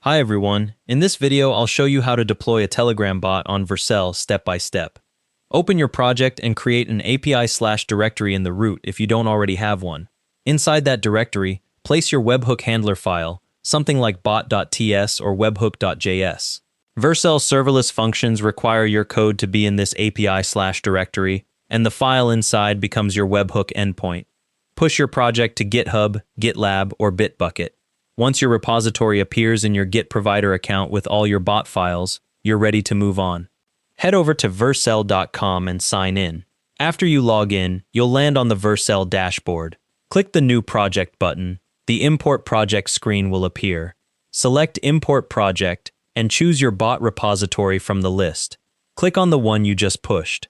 Hi everyone, in this video I'll show you how to deploy a Telegram bot on Vercel step by step. Open your project and create an API/directory in the root if you don't already have one. Inside that directory, place your webhook handler file, something like bot.ts or webhook.js. Vercel serverless functions require your code to be in this API/directory, and the file inside becomes your webhook endpoint. Push your project to GitHub, GitLab, or Bitbucket. Once your repository appears in your Git provider account with all your bot files, you're ready to move on. Head over to vercel.com and sign in. After you log in, you'll land on the Vercel dashboard. Click the New Project button. The Import Project screen will appear. Select Import Project and choose your bot repository from the list. Click on the one you just pushed.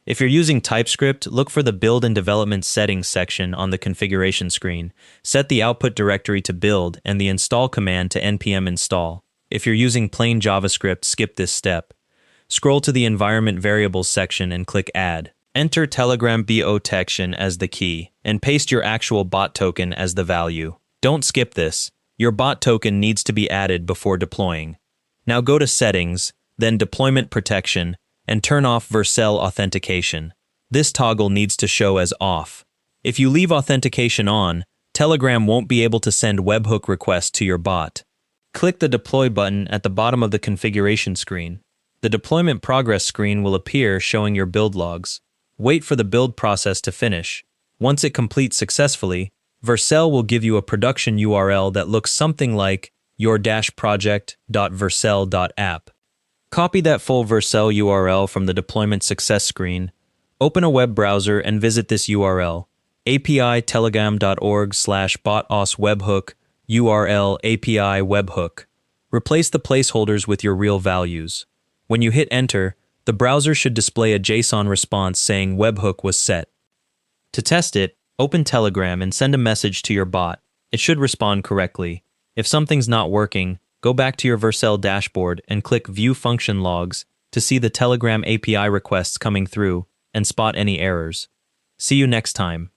If you're using TypeScript, look for the Build and Development Settings section on the configuration screen. Set the output directory to build and the install command to npm install. If you're using plain JavaScript, skip this step. Scroll to the Environment Variables section and click Add. Enter Telegram bot section as the key, and paste your actual bot token as the value. Don't skip this. Your bot token needs to be added before deploying. Now go to Settings, then Deployment Protection, and turn off Vercel authentication. This toggle needs to show as off. If you leave authentication on, Telegram won't be able to send webhook requests to your bot. Click the Deploy button at the bottom of the configuration screen. The deployment progress screen will appear showing your build logs. Wait for the build process to finish. Once it completes successfully, Vercel will give you a production URL that looks something like your-project.vercel.app. Copy that full Vercel URL from the deployment success screen, open a web browser and visit this URL, apitelegram.org/bot-os-webhook URL API webhook. Replace the placeholders with your real values. When you hit enter, the browser should display a JSON response saying webhook was set. To test it, open Telegram and send a message to your bot. It should respond correctly. If something's not working, go back to your Vercel dashboard and click View Function Logs to see the Telegram API requests coming through and spot any errors. See you next time.